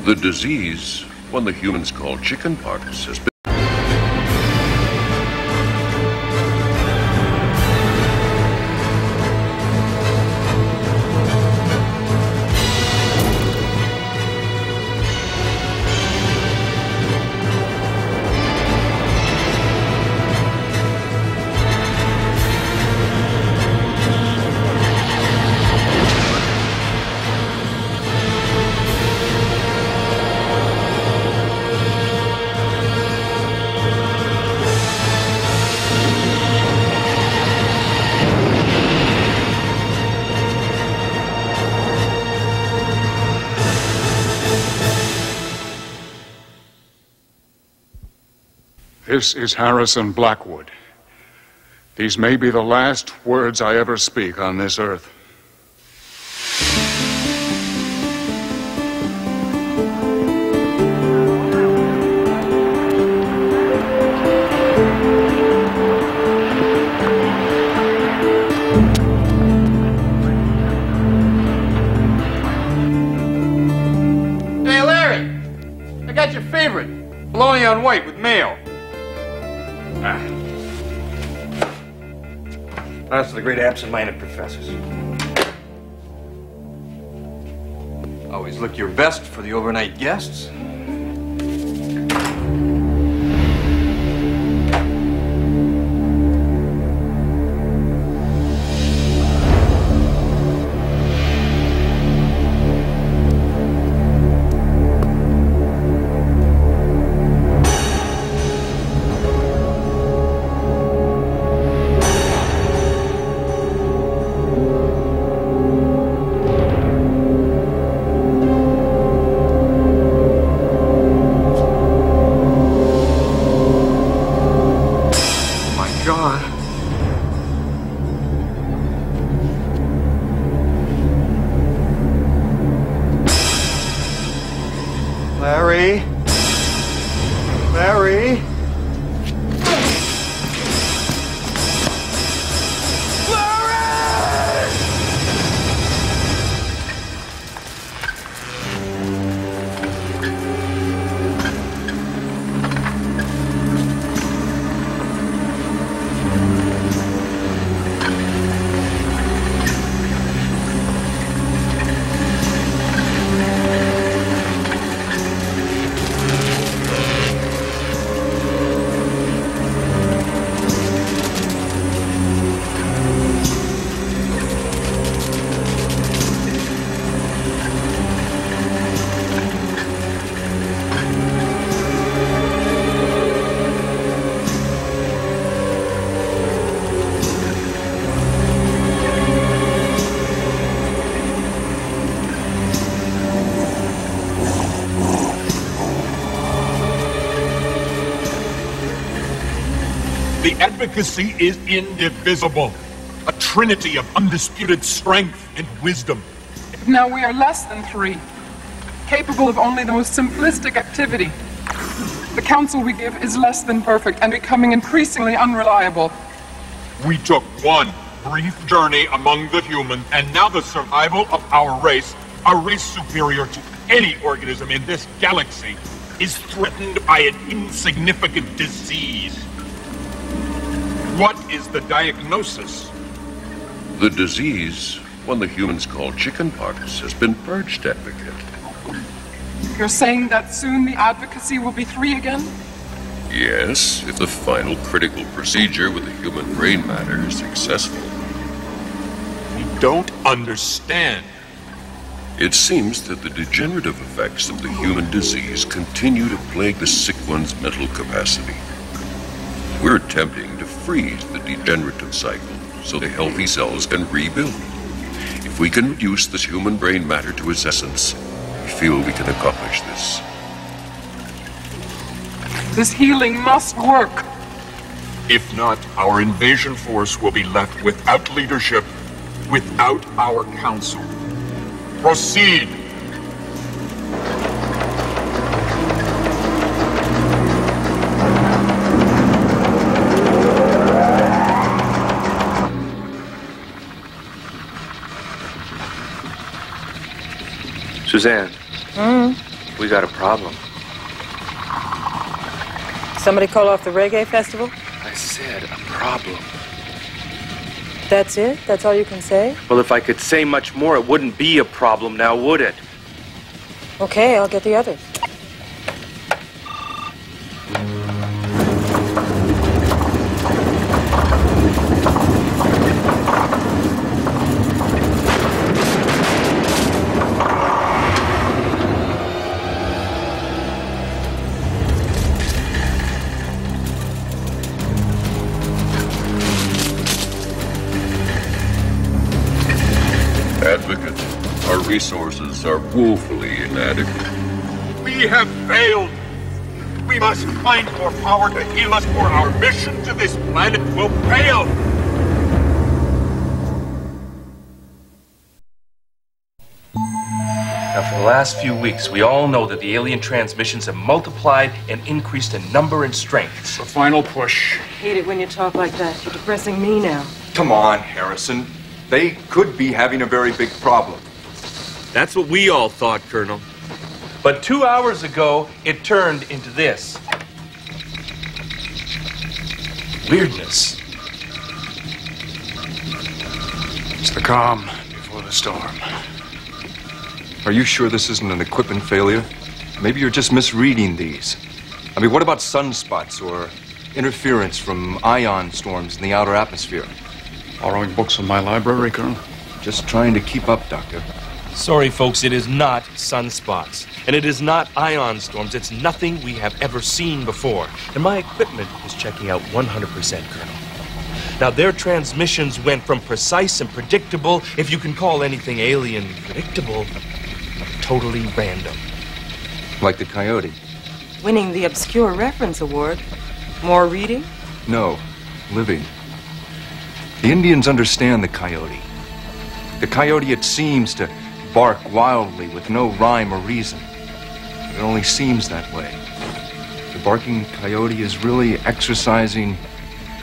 The disease, one the humans call chickenpox, has been... This is Harrison Blackwood. These may be the last words I ever speak on this earth. Hey, Larry! I got your favorite, bologna on white with mayo. That's for the great absent-minded professors. Always look your best for the overnight guests. Larry? Larry? The advocacy is indivisible, a trinity of undisputed strength and wisdom. Now we are less than 3, capable of only the most simplistic activity. The counsel we give is less than perfect and becoming increasingly unreliable. We took one brief journey among the humans, and now the survival of our race, a race superior to any organism in this galaxy, is threatened by an insignificant disease. What is the diagnosis? The disease, one the humans call chickenpox, has been purged, Advocate. You're saying that soon the advocacy will be 3 again? Yes, if the final critical procedure with the human brain matter is successful. We don't understand. It seems that the degenerative effects of the human disease continue to plague the sick one's mental capacity. We're attempting to freeze the degenerative cycle so the healthy cells can rebuild. If we can reduce this human brain matter to its essence, we feel we can accomplish this. This healing must work. If not, our invasion force will be left without leadership, without our counsel. Proceed! Suzanne. We got a problem. Somebody call off the reggae festival? I said a problem. That's it? That's all you can say? Well, if I could say much more, it wouldn't be a problem now, would it? Okay, I'll get the others. Advocate, our resources are woefully inadequate. We have failed. We must find more power to heal us, or our mission to this planet will fail. Now, for the last few weeks, we all know that the alien transmissions have multiplied and increased in number and strength. It's the final push. Hate it when you talk like that. You're depressing me now. Come on, Harrison. They could be having a very big problem. That's what we all thought, Colonel. But 2 hours ago, it turned into this. Weirdness. It's the calm before the storm. Are you sure this isn't an equipment failure? Maybe you're just misreading these. I mean, what about sunspots or interference from ion storms in the outer atmosphere? Borrowing books from my library, Colonel? Just trying to keep up, Doctor. Sorry, folks, it is not sunspots. And it is not ion storms. It's nothing we have ever seen before. And my equipment is checking out 100%, Colonel. Now, their transmissions went from precise and predictable, if you can call anything alien predictable, totally random. Like the coyote? Winning the Obscure Reference Award. More reading? No, living. The Indians understand the coyote. The coyote, it seems to bark wildly with no rhyme or reason. It only seems that way. The barking coyote is really exercising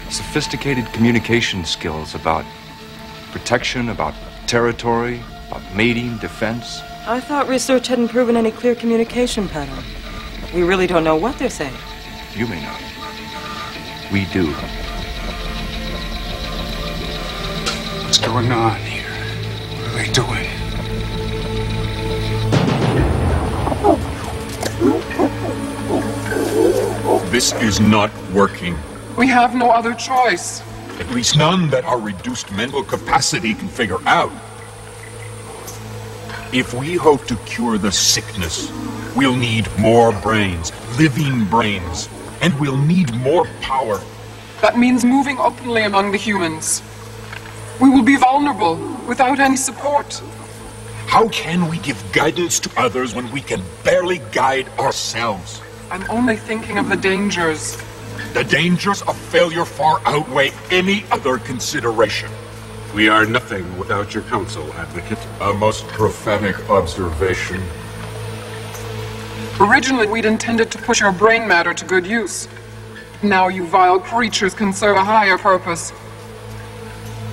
sophisticated communication skills about protection, about territory, about mating, defense. I thought research hadn't proven any clear communication pattern. We really don't know what they're saying. You may not. We do. What's going on here? What are they doing? This is not working. We have no other choice. At least none that our reduced mental capacity can figure out. If we hope to cure the sickness, we'll need more brains, living brains, and we'll need more power. That means moving openly among the humans. We will be vulnerable, without any support. How can we give guidance to others when we can barely guide ourselves? I'm only thinking of the dangers. The dangers of failure far outweigh any other consideration. We are nothing without your counsel, Advocate. A most prophetic observation. Originally, we'd intended to put your brain matter to good use. Now you vile creatures can serve a higher purpose.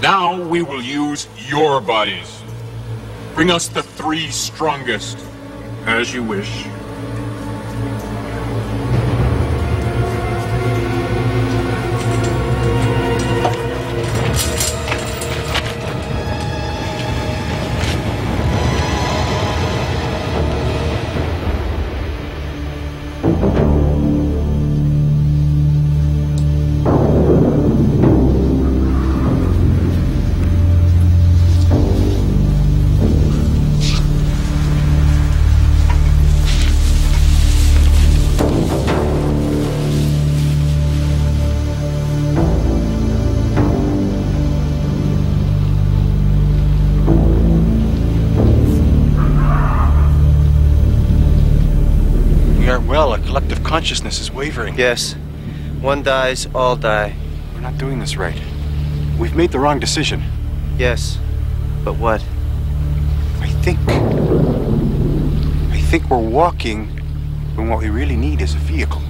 Now we will use your bodies. Bring us the 3 strongest. As you wish. Consciousness is wavering. Yes. One dies, all die. We're not doing this right. We've made the wrong decision. Yes. But what? I think we're walking when what we really need is a vehicle.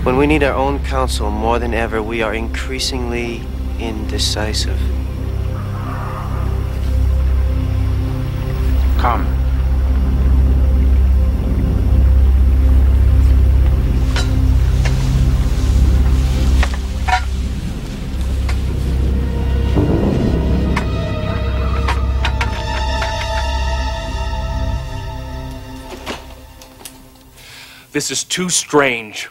When we need our own counsel more than ever, we are increasingly indecisive. Come. This is too strange.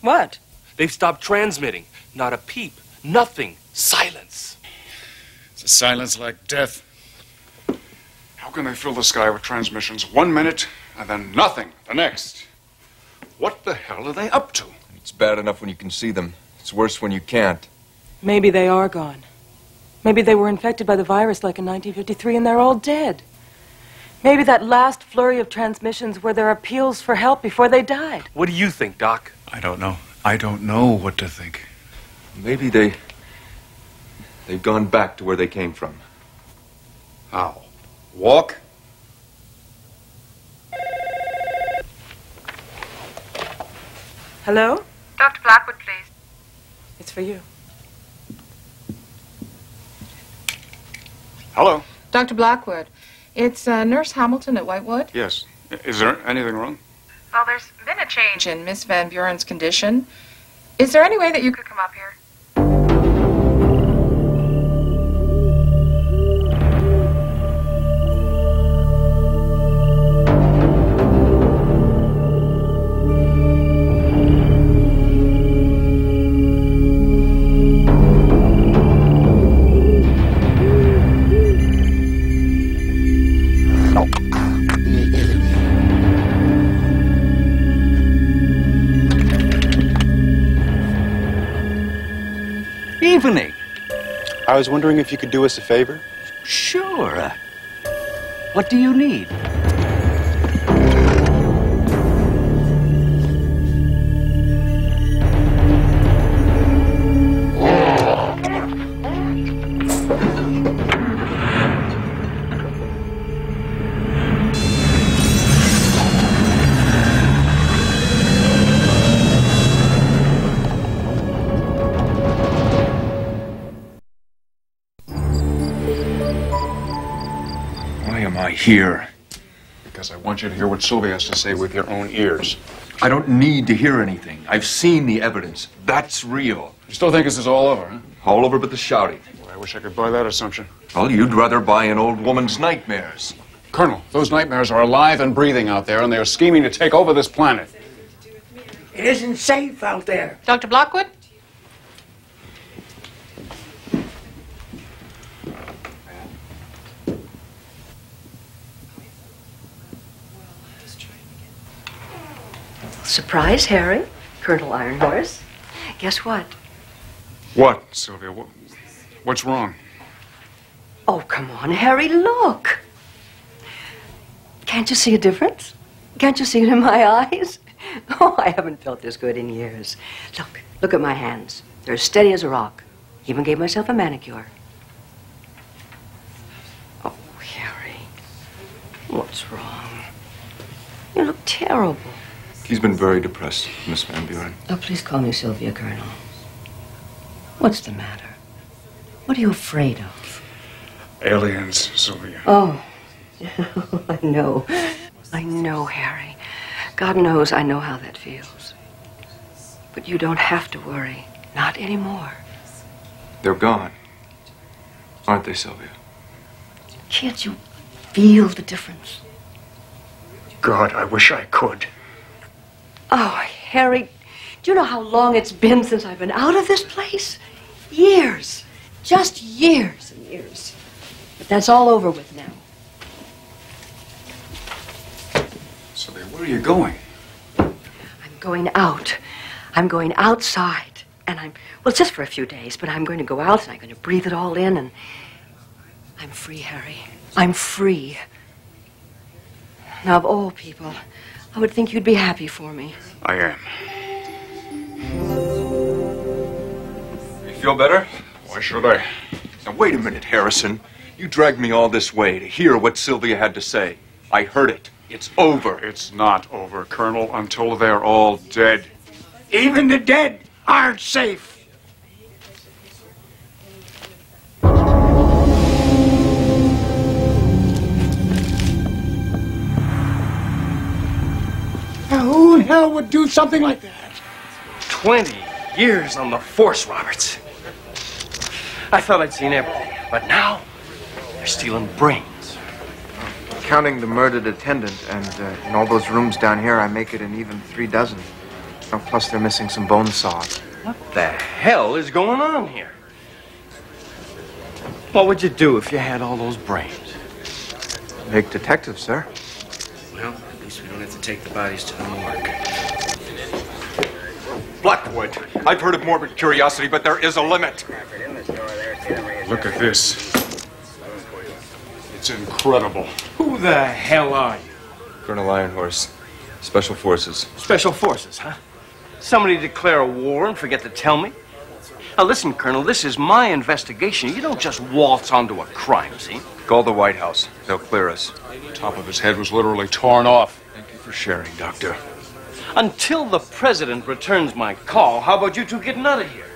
What? They've stopped transmitting. Not a peep. Nothing. Silence. It's a silence like death. How can they fill the sky with transmissions 1 minute and then nothing the next? What the hell are they up to? It's bad enough when you can see them. It's worse when you can't. Maybe they are gone. Maybe they were infected by the virus like in 1953 and they're all dead. Maybe that last flurry of transmissions were their appeals for help before they died. What do you think, Doc? I don't know. I don't know what to think. Maybe they've gone back to where they came from. How? Walk? Hello? Dr. Blackwood, please. It's for you. Hello? Dr. Blackwood, it's Nurse Hamilton at Whitewood. Yes. Is there anything wrong? Well, there's been a change in Miss Van Buren's condition. Is there any way that you could come up here? Evening. I was wondering if you could do us a favor? Sure. What do you need? Here. Because I want you to hear what Sylvia has to say with your own ears. I don't need to hear anything. I've seen the evidence. That's real. You still think this is all over, huh? All over but the shouting. Boy, I wish I could buy that assumption. Well, you'd rather buy an old woman's nightmares. Colonel, those nightmares are alive and breathing out there, and they are scheming to take over this planet. It isn't safe out there. Dr. Blackwood? Surprise, Harry. Colonel Ironhorse. Guess what? What, Sylvia? What's wrong? Oh, come on, Harry, look. Can't you see a difference? Can't you see it in my eyes? Oh, I haven't felt this good in years. Look at my hands. They're as steady as a rock. Even gave myself a manicure. Oh, Harry. What's wrong? You look terrible. He's been very depressed, Miss Van Buren. Oh, please call me Sylvia, Colonel. What's the matter? What are you afraid of? Aliens, Sylvia. Oh, I know. I know, Harry. God knows I know how that feels. But you don't have to worry. Not anymore. They're gone. Aren't they, Sylvia? Can't you feel the difference? God, I wish I could. Oh, Harry, do you know how long it's been since I've been out of this place? Years. Just years and years. But that's all over with now. Sylvia, where are you going? I'm going out. I'm going outside. And well, it's just for a few days, but I'm going to go out and I'm going to breathe it all in and I'm free, Harry. I'm free. Now, of all people, I would think you'd be happy for me. I am. You feel better? Why should I? Now, wait a minute, Harrison. You dragged me all this way to hear what Sylvia had to say. I heard it. It's over. It's not over, Colonel, until they're all dead. Even the dead aren't safe. Now, who the hell would do something like that? 20 years on the force, Roberts. I thought I'd seen everything, but now they're stealing brains. Counting the murdered attendant and in all those rooms down here, I make it an even 3 dozen. Oh, plus they're missing some bone saws. What the hell is going on here? What would you do if you had all those brains? Make detectives, sir. Well, at least we don't have to take the bodies to the morgue. Blackwood, I've heard of morbid curiosity, but there is a limit. Look at this. It's incredible. Who the hell are you? Colonel Ironhorse, Special Forces. Special Forces, huh? Somebody declare a war and forget to tell me? Now listen, Colonel, this is my investigation. You don't just waltz onto a crime scene. Call the White House. They'll clear us. The top of his head was literally torn off. Thank you for sharing, Doctor. Until the president returns my call, how about you two getting out of here?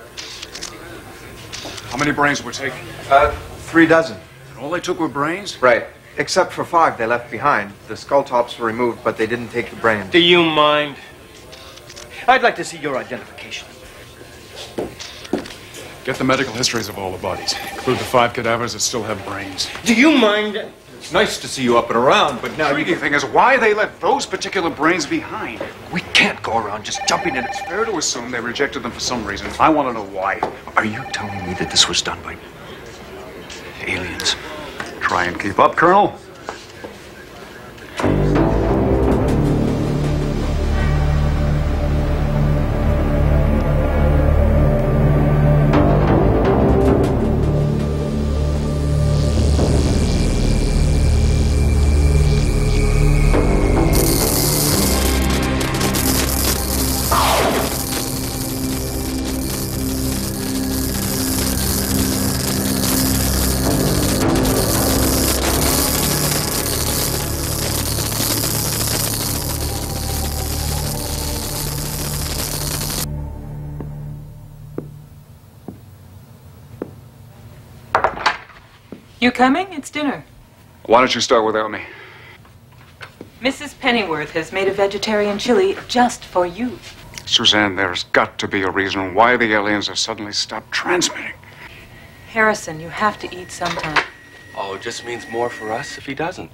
How many brains were taken? 3 dozen. And all they took were brains? Right. Except for 5 they left behind. The skull tops were removed, but they didn't take the brains. Do you mind? I'd like to see your identification. Get the medical histories of all the bodies. Include the 5 cadavers that still have brains. Do you mind? It's nice to see you up and around, but now The intriguing thing is why they left those particular brains behind. we can't go around just jumping in. It's fair to assume they rejected them for some reason. I want to know why. Are you telling me that this was done by aliens? Try and keep up, Colonel. You coming? It's dinner. Why don't you start without me? Mrs. Pennyworth has made a vegetarian chili just for you. Suzanne, there's got to be a reason why the aliens have suddenly stopped transmitting. Harrison, you have to eat sometime. Oh, it just means more for us if he doesn't.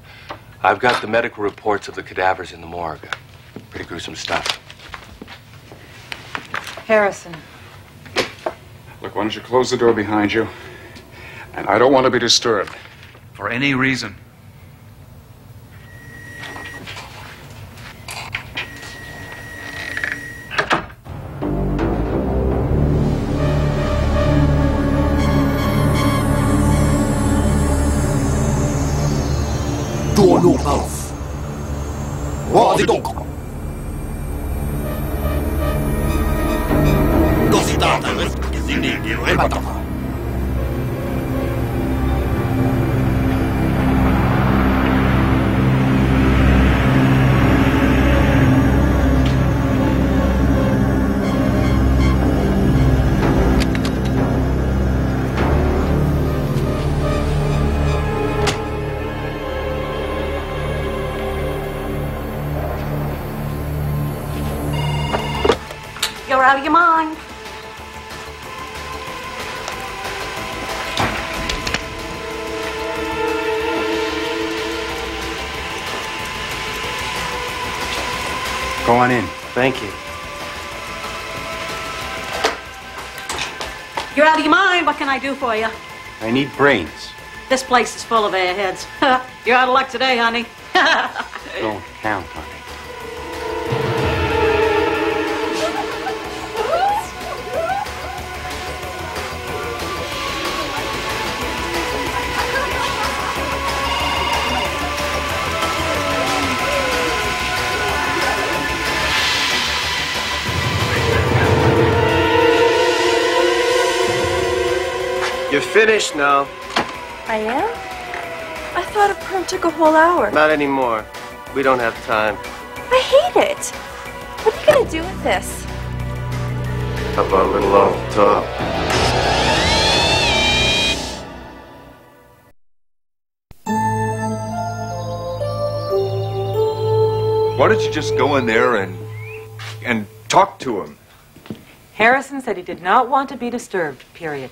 I've got the medical reports of the cadavers in the morgue. Pretty gruesome stuff. Harrison. Look, why don't you close the door behind you? And I don't want to be disturbed. For any reason. You're out of your mind. Go on in. Thank you. You're out of your mind. What can I do for you? I need brains. This place is full of airheads. You're out of luck today, honey. Don't count on it. You're finished now. I am? I thought a perm took a whole hour. Not anymore. We don't have time. I hate it. What are you gonna do with this? How about a little off the top? Why don't you just go in there and talk to him? Harrison said he did not want to be disturbed, period.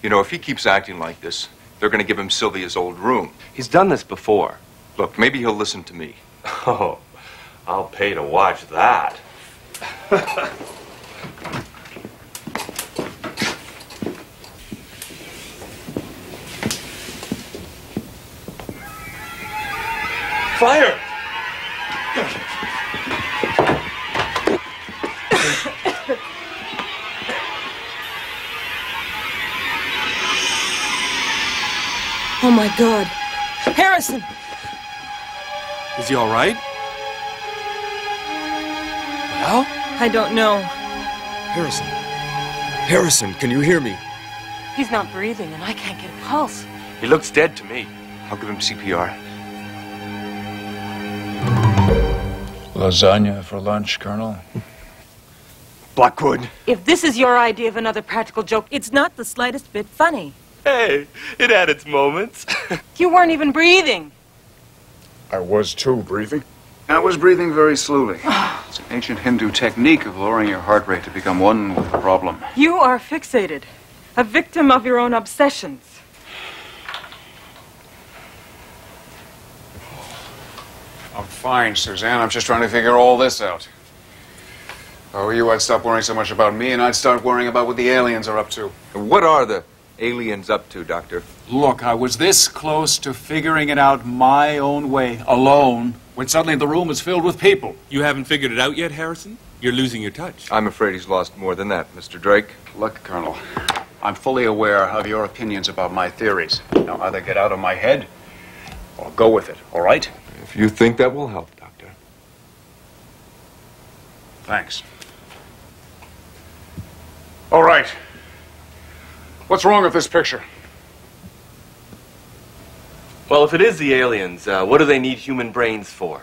You know, if he keeps acting like this, they're going to give him Sylvia's old room. He's done this before. Look, maybe he'll listen to me. Oh, I'll pay to watch that. Fire! Oh my God. Harrison! Is he all right? Well? I don't know. Harrison. Harrison, can you hear me? He's not breathing and I can't get a pulse. He looks dead to me. I'll give him CPR. Lasagna for lunch, Colonel. Blackwood. If this is your idea of another practical joke, it's not the slightest bit funny. Hey, it had its moments. You weren't even breathing. I was too, breathing. I was breathing very slowly. It's an ancient Hindu technique of lowering your heart rate to become one with the problem. You are fixated. A victim of your own obsessions. I'm fine, Suzanne. I'm just trying to figure all this out. If I were you, I'd stop worrying so much about me and I'd start worrying about what the aliens are up to. What are the aliens up to, Doctor? Look, I was this close to figuring it out my own way, alone, when suddenly the room is filled with people. You haven't figured it out yet, Harrison? You're losing your touch. I'm afraid he's lost more than that, Mr. Drake. Look, Colonel, I'm fully aware of your opinions about my theories. Now, either get out of my head or go with it, all right? If you think that will help, Doctor. Thanks. All right. What's wrong with this picture? Well, if it is the aliens, what do they need human brains for?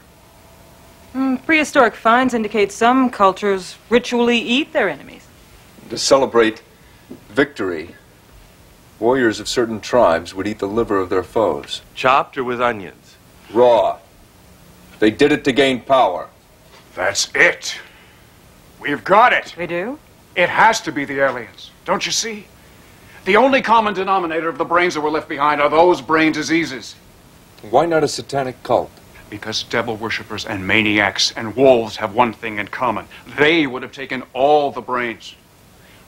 Prehistoric finds indicate some cultures ritually eat their enemies. To celebrate victory, warriors of certain tribes would eat the liver of their foes. Chopped or with onions? Raw. They did it to gain power. That's it. We've got it. We do? It has to be the aliens. Don't you see? The only common denominator of the brains that were left behind are those brain diseases. Why not a satanic cult? Because devil worshippers and maniacs and wolves have one thing in common. They would have taken all the brains.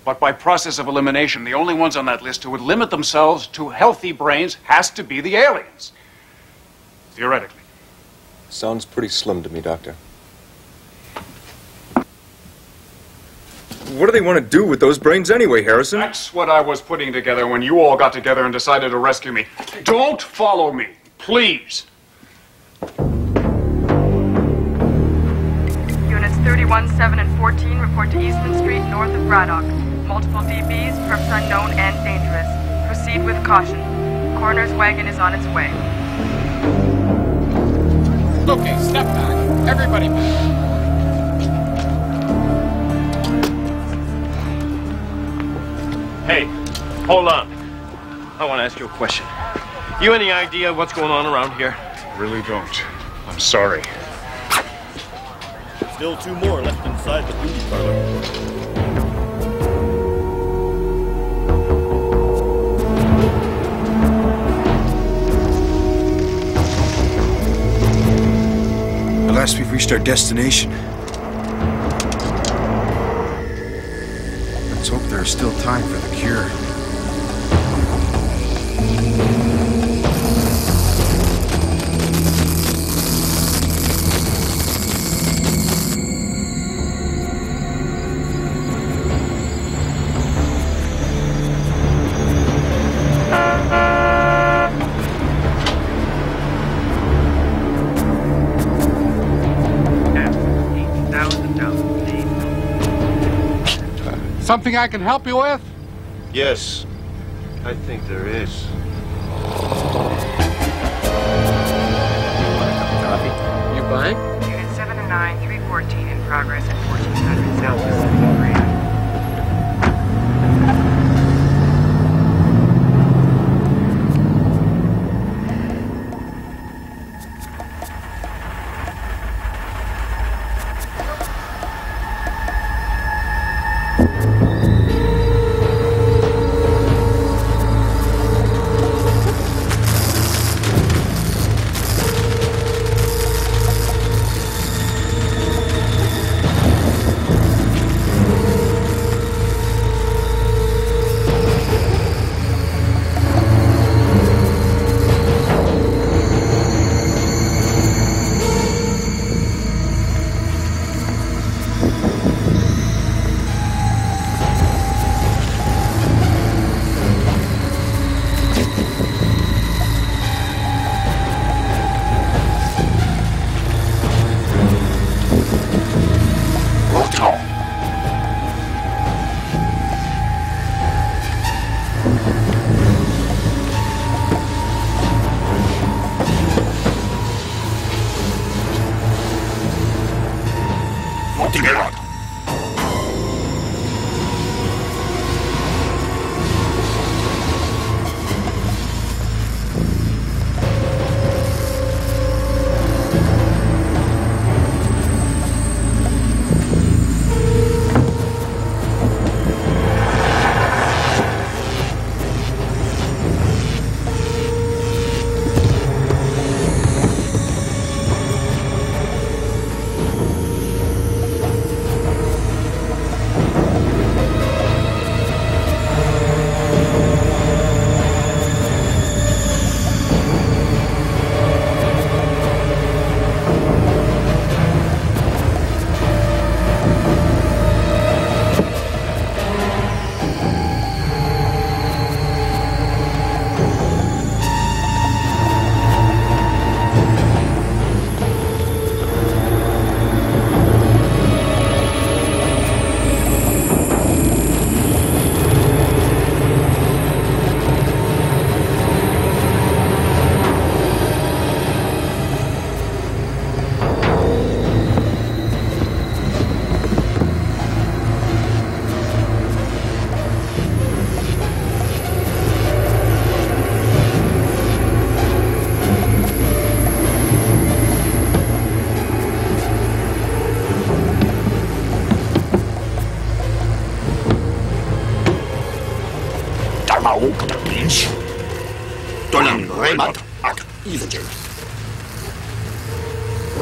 But by process of elimination, the only ones on that list who would limit themselves to healthy brains has to be the aliens. Theoretically. Sounds pretty slim to me, Doctor. What do they want to do with those brains anyway, Harrison? That's what I was putting together when you all got together and decided to rescue me. Don't follow me, please. Units 31, 7, and 14 report to Eastman Street, north of Braddock. Multiple DBs, perps unknown and dangerous. Proceed with caution. Coroner's wagon is on its way. Okay, step back. Everybody back. Hey, hold on. I want to ask you a question. You any idea what's going on around here? Really don't. I'm sorry. Still two more left inside the beauty parlor. At last we've reached our destination. Let's hope there's still time for the cure. Something I can help you with? Yes, I think there is. You buying? Unit 7 and 9, 314 in progress at 1400 South Pacific Grade. Optimerat.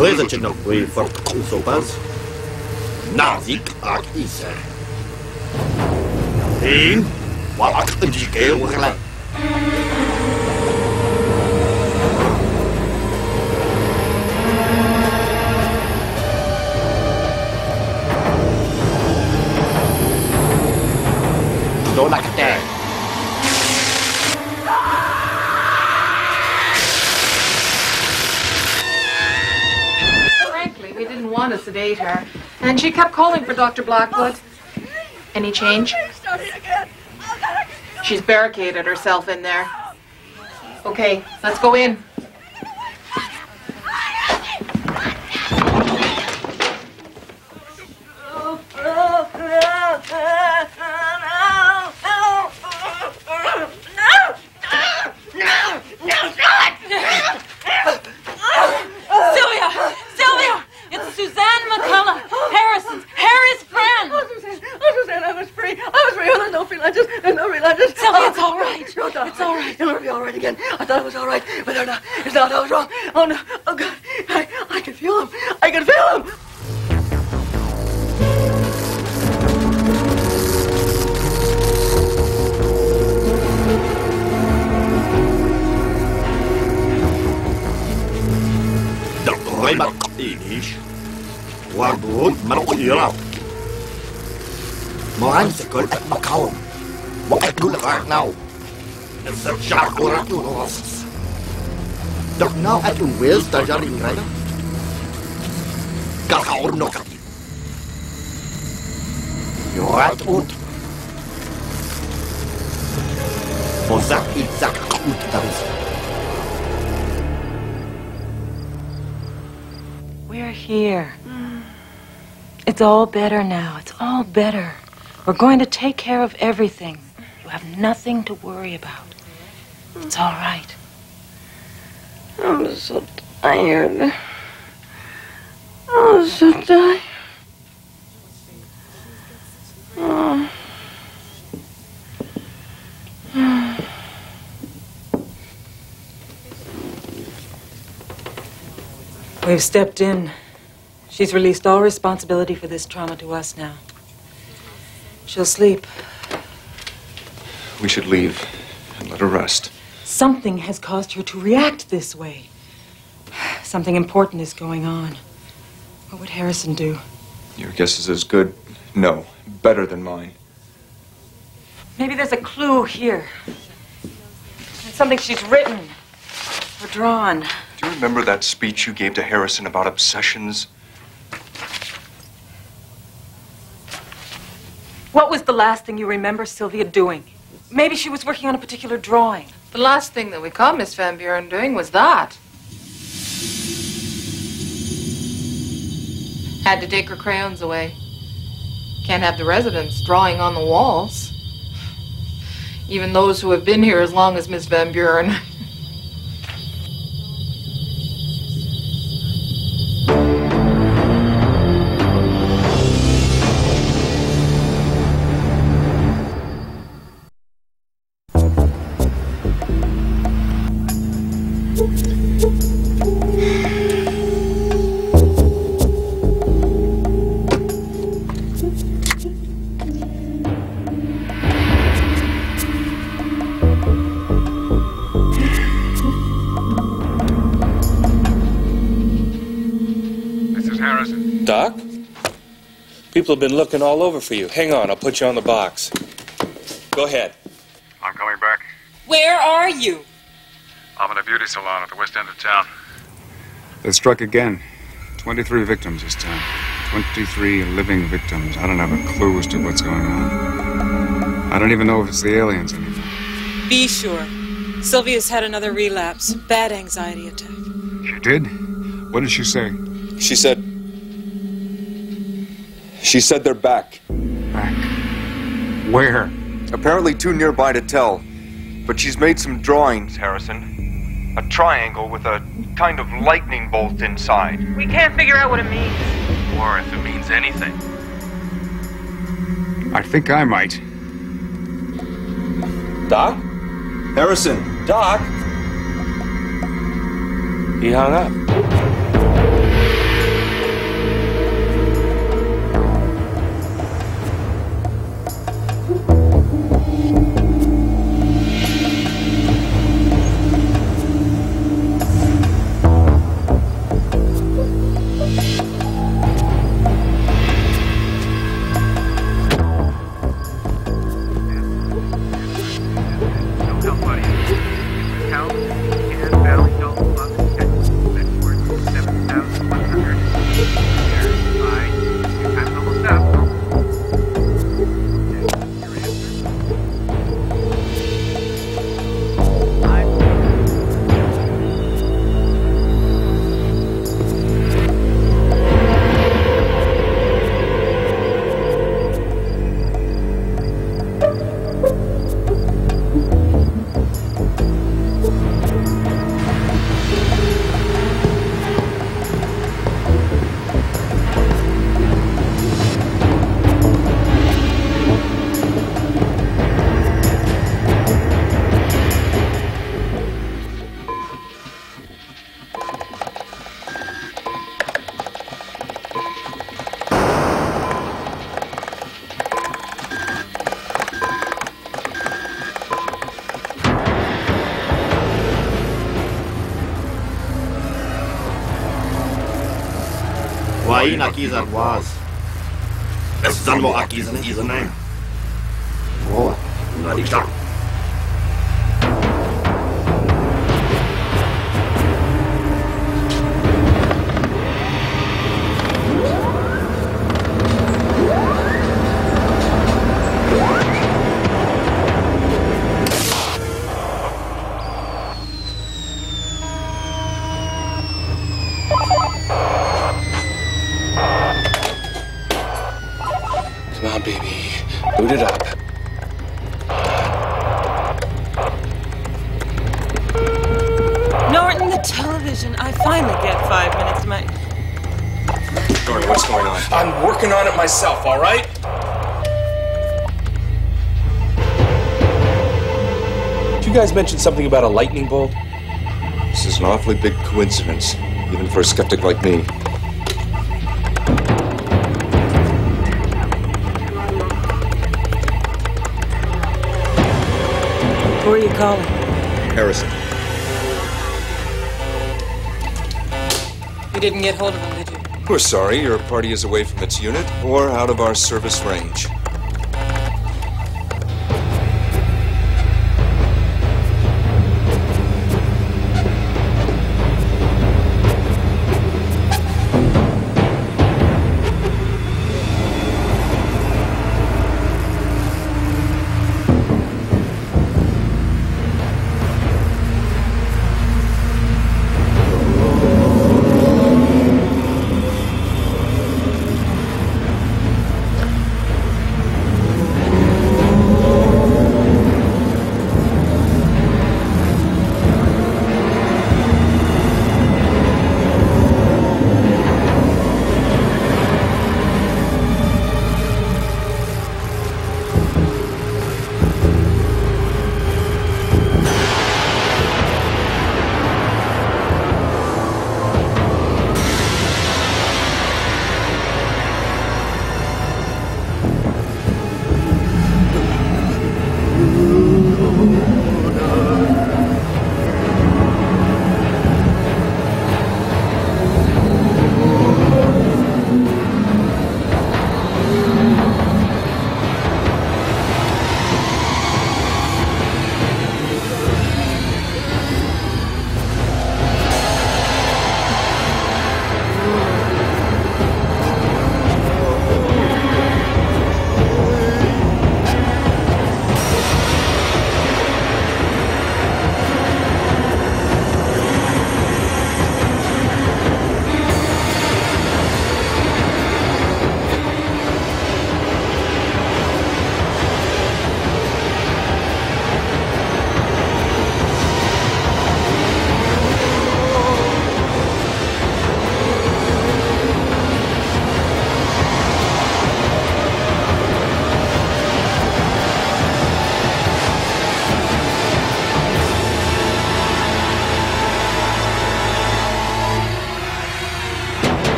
Rezatje nog weer voor het consopas. Nazik ak isa. Eén, wat een dikke oorlog. Zo lekker tijd. Want to sedate her, and she kept calling for Dr. Blackwood. Any change? She's barricaded herself in there. Okay, let's go in. Mohan sekol at Macau. Wakit gulakar now. And the Shakura to horses. Dok now at Wales Tajaring Raya. Kakaor no kati. You're right, Ut. Mozak itzak Ut Taris. We're here. It's all better now. It's all better. We're going to take care of everything. You have nothing to worry about. It's all right. I'm so tired. I'm so tired. Oh. We've stepped in. She's released all responsibility for this trauma to us now. She'll sleep. We should leave and let her rest. Something has caused her to react this way. Something important is going on. What would Harrison do? Your guess is as good, no, better than mine. Maybe there's a clue here. It's something she's written or drawn. Do you remember that speech you gave to Harrison about obsessions? What was the last thing you remember Sylvia doing? Maybe she was working on a particular drawing. The last thing that we caught Miss Van Buren doing was that. Had to take her crayons away. Can't have the residents drawing on the walls. Even those who have been here as long as Miss Van Buren. Doc? People have been looking all over for you. Hang on, I'll put you on the box. Go ahead. I'm coming back. Where are you? I'm in a beauty salon at the west end of town. They struck again. 23 victims this time. 23 living victims. I don't have a clue as to what's going on. I don't even know if it's the aliens anymore. Be sure. Sylvia's had another relapse. Bad anxiety attack. She did? What did she say? She said they're back. Back? Where? Apparently too nearby to tell. But she's made some drawings, Harrison. A triangle with a kind of lightning bolt inside. We can't figure out what it means. Or if it means anything. I think I might. Doc? Harrison! Doc? He hung up. Wain akizan was. Esan mo akizan izanay. Oh, nadikta. Come on, baby. Boot it up. Norton, the television. I finally get 5 minutes to my... Norton, what's going on? I'm working on it myself, all right? Did you guys mention something about a lightning bolt? This is an awfully big coincidence, even for a skeptic like me. Who are you calling? Harrison. You didn't get hold of him, did you? We're sorry, your party is away from its unit or out of our service range.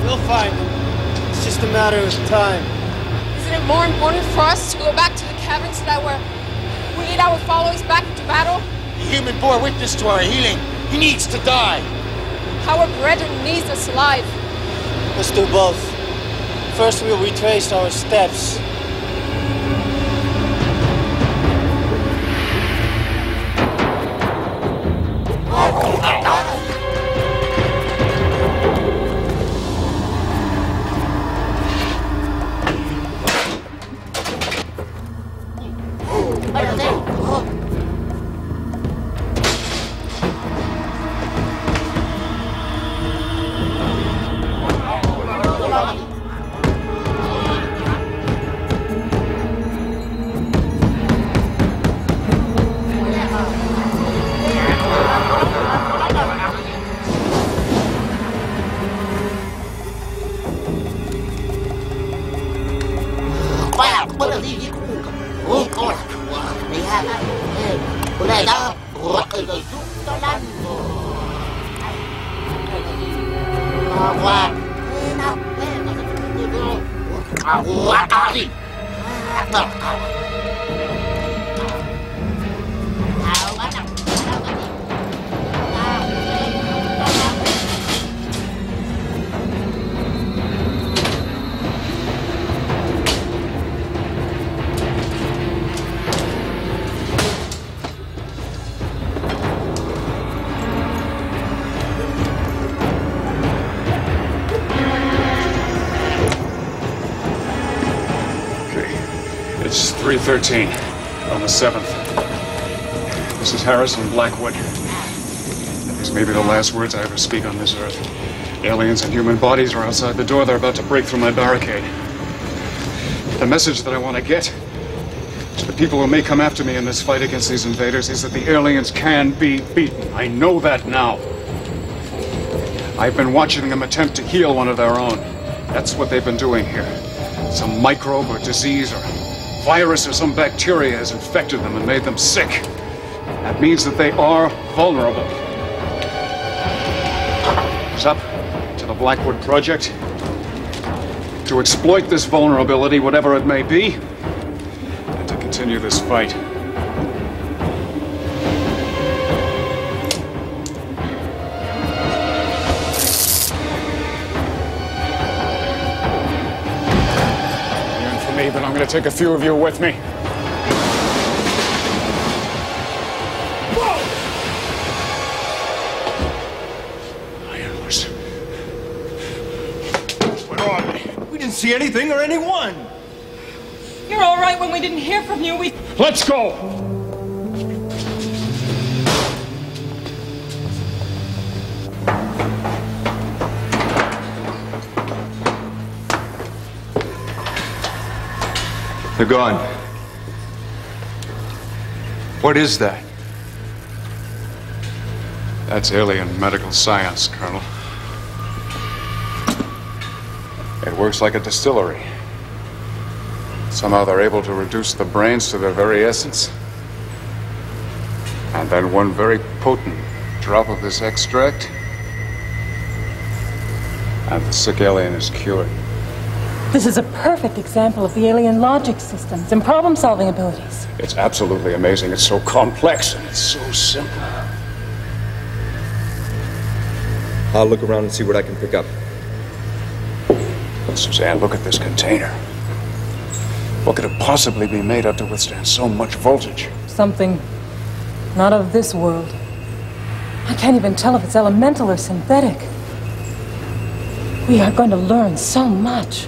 We'll find him. It's just a matter of time. Isn't it more important for us to go back to the cabin so that we lead our followers back into battle? The human bore witness to our healing. He needs to die. Our brethren needs us alive. Let's do both. First, we'll retrace our steps. It's 3:13 on the 7th. This is Harrison Blackwood. These may be the last words I ever speak on this earth. Aliens and human bodies are outside the door. They're about to break through my barricade. The message that I want to get to the people who may come after me in this fight against these invaders is that the aliens can be beaten. I know that now. I've been watching them attempt to heal one of their own. That's what they've been doing here. Some microbe or disease or virus or some bacteria has infected them and made them sick. That means that they are vulnerable. It's up to the Blackwood Project to exploit this vulnerability, whatever it may be, and to continue this fight. But I'm going to take a few of you with me. Iron Horse. Where are they? We didn't see anything or anyone. You're all right when we didn't hear from you. Let's go! They're gone. What is that? That's alien medical science, Colonel. It works like a distillery. Somehow they're able to reduce the brains to their very essence. And then one very potent drop of this extract, and the sick alien is cured. This is a perfect example of the alien logic systems and problem-solving abilities. It's absolutely amazing. It's so complex and it's so simple. I'll look around and see what I can pick up. Suzanne, look at this container. What could it possibly be made of to withstand so much voltage? Something not of this world. I can't even tell if it's elemental or synthetic. We are going to learn so much.